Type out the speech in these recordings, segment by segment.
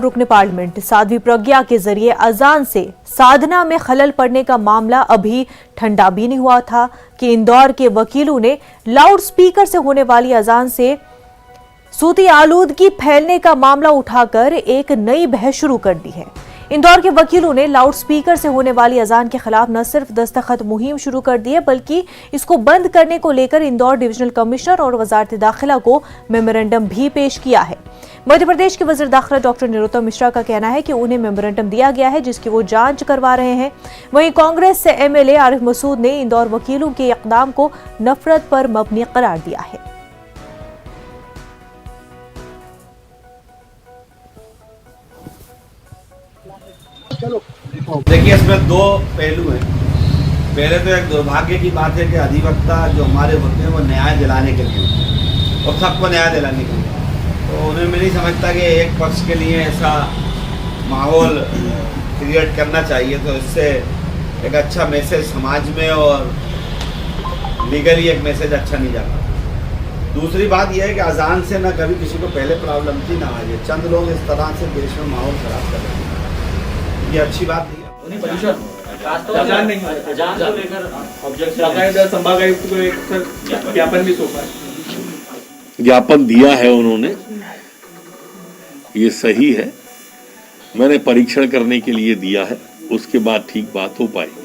रुकने पार्लियामेंट साध्वी प्रज्ञा के जरिए अजान से साधना में खलल पड़ने का मामला अभी ठंडा भी नहीं हुआ था कि इंदौर के वकीलों ने लाउड स्पीकर से होने वाली अजान से सूती आलूदगी फैलने का मामला उठाकर एक नई बहस शुरू कर दी है। इंदौर के वकीलों ने लाउड स्पीकर से होने वाली अजान के खिलाफ न सिर्फ दस्तखत मुहिम शुरू कर दी है बल्कि इसको बंद करने को लेकर इंदौर डिविजनल कमिश्नर और वजारत दाखिला को मेमोरेंडम भी पेश किया है। मध्य प्रदेश के वजीर दाखिला डॉक्टर नरोत्तम मिश्रा का कहना है कि उन्हें मेमोरेंडम दिया गया है जिसकी वो जांच करवा रहे हैं। वहीं कांग्रेस से एमएलए आरिफ मसूद ने इंदौर वकीलों के इकदाम को नफरत पर मबनी करार दिया है। देखिए, इसमें दो पहलू हैं। पहले तो एक दुर्भाग्य की बात है कि अधिवक्ता जो हमारे होते हैं वो न्याय दिलाने के लिए और सबको न्याय दिलाने के लिए, तो उन्हें मैं नहीं समझता कि एक पक्ष के लिए ऐसा माहौल क्रिएट करना चाहिए। तो इससे एक अच्छा मैसेज समाज में और लीगली एक मैसेज अच्छा नहीं जाता। दूसरी बात यह है कि अजान से ना कभी किसी को पहले प्रॉब्लम थी ना आज। चंद लोग इस तरह से देश में माहौल खराब कर रहे हैं, ये अच्छी बात नहीं है। ज्ञापन दिया है उन्होंने, ये सही है। मैंने परीक्षण करने के लिए दिया है, उसके बाद ठीक बात हो पाएगी।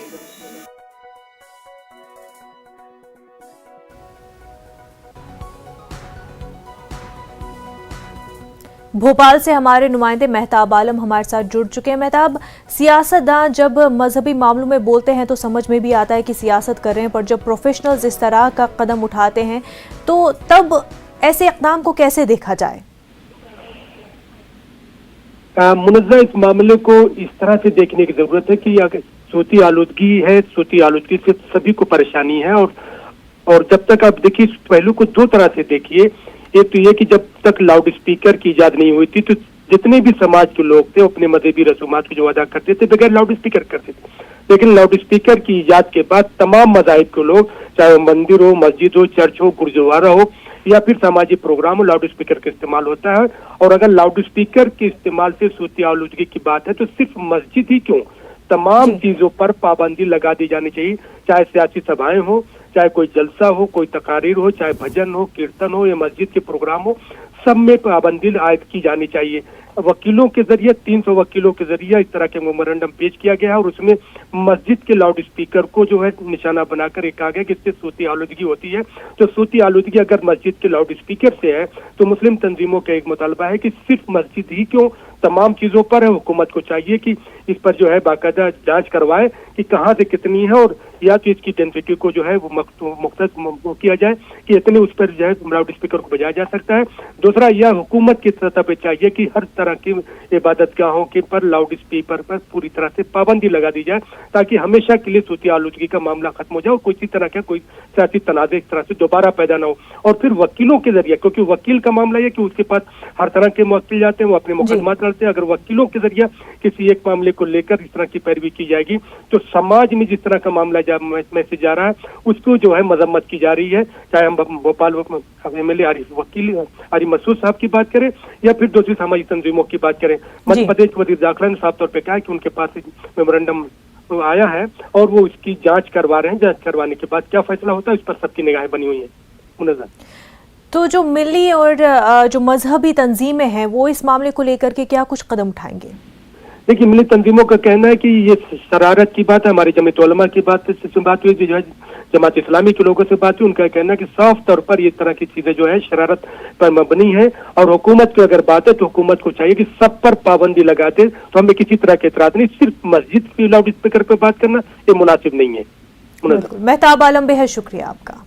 भोपाल से हमारे नुमाइंदे मेहताब आलम हमारे साथ जुड़ चुके हैं। मेहताब, सियासतदान जब मजहबी मामलों में बोलते हैं तो समझ में भी आता है कि सियासत कर रहे हैं, पर जब प्रोफेशनल्स इस तरह का कदम उठाते हैं तो तब ऐसे इक़दाम को कैसे देखा जाए? मुनज़्ज़ा, इस मामले को इस तरह से देखने की जरूरत है कि अगर सूती आलूदगी है, सूती आलूदगी से सभी को परेशानी है। और जब तक आप देखिए, इस पहलू को दो तरह से देखिए। एक तो ये कि जब तक लाउड स्पीकर की इजाद नहीं हुई थी तो जितने भी समाज के लोग थे अपने मजहबी रसूमात को जो अदा करते थे बगैर लाउड स्पीकर करते थे। लेकिन लाउड स्पीकर की इजाद के बाद तमाम मज़ाहिब के लोग, चाहे मंदिर हो, मस्जिद हो, चर्च हो, गुरुद्वारा हो या फिर सामाजिक प्रोग्राम हो, लाउड स्पीकर का इस्तेमाल होता है। और अगर लाउड स्पीकर के इस्तेमाल से सूती आलूदगी की बात है तो सिर्फ मस्जिद ही क्यों, तमाम चीजों पर पाबंदी लगा दी जानी चाहिए। चाहे सियासी सभाएं हो, चाहे कोई जलसा हो, कोई तकारीर हो, चाहे भजन हो, कीर्तन हो या मस्जिद के प्रोग्राम हो, सब में पाबंदी आयद की जानी चाहिए। वकीलों के जरिए 300 वकीलों के जरिए इस तरह के मेमोरेंडम पेश किया गया है और उसमें मस्जिद के लाउड स्पीकर को जो है निशाना बनाकर कहा गया कि इससे सूती आलूदगी होती है। तो सूती आलूदगी अगर मस्जिद के लाउड स्पीकर से है तो मुस्लिम तंजीमों का एक मुतालबा है कि सिर्फ मस्जिद ही क्यों, तमाम चीजों पर है। हुकूमत को चाहिए कि इस पर जो है बाकायदा जांच करवाए कि कहाँ से कितनी है, और या तो इसकी डेंसिटी को जो है वो मुख्तस किया जाए कि इतने उस पर जो है लाउड स्पीकर को बजाया जा सकता है। दूसरा, यह हुकूमत की सतह पर चाहिए कि हर तरह की इबादतगाहों के पर लाउड स्पीकर पर पूरी तरह से पाबंदी लगा दी जाए ताकि हमेशा के लिए सूती आलूदगी का मामला खत्म हो जाए और किसी तरह का कोई सियासी तनाज़े इस तरह से दोबारा पैदा ना हो। और फिर वकीलों के जरिए, क्योंकि वकील का मामला यह कि उसके पास हर तरह के वकील जाते हैं, वो अपने मुकदमा लड़ते हैं। अगर वकीलों के जरिए किसी एक मामले को लेकर इस तरह की पैरवी की जाएगी तो समाज में जिस तरह का मामला मैसेज जा रहा है उसको जो है मजम्मत की जा रही है। चाहे हम भोपाल एमएलए आरिफ मसूद साहब की बात करें या फिर दूसरी सामाजिक तंजीमों की बात करें, मध्य प्रदेश के वजीर दाखिला ने साफ तौर पर कहा कि उनके पास मेमोरेंडम आया है और वो इसकी जांच करवा रहे हैं। जांच करवाने के बाद क्या फैसला होता है इस पर सबकी निगाहें बनी हुई है। मुनज़्ज़ा, तो जो मिली और जो मजहबी तंजीमें हैं वो इस मामले को लेकर के क्या कुछ कदम उठाएंगे? देखिए, मिली तंजीमों का कहना है कि ये शरारत की बात है। हमारी जमीयत उलमा की बात हुई, जो है जमात इस्लामी के लोगों से बात हुई, उनका कहना है कि साफ तौर पर ये तरह की चीजें जो है शरारत पर मबनी है। और हुकूमत की अगर बात है तो हुकूमत को चाहिए कि सब पर पाबंदी लगा दे। तो हमें किसी तरह के एतराज नहीं, सिर्फ मस्जिद की लाउड स्पीकर पर बात करना ये मुनासिब नहीं है। मेहताब आलम, बेहद शुक्रिया आपका।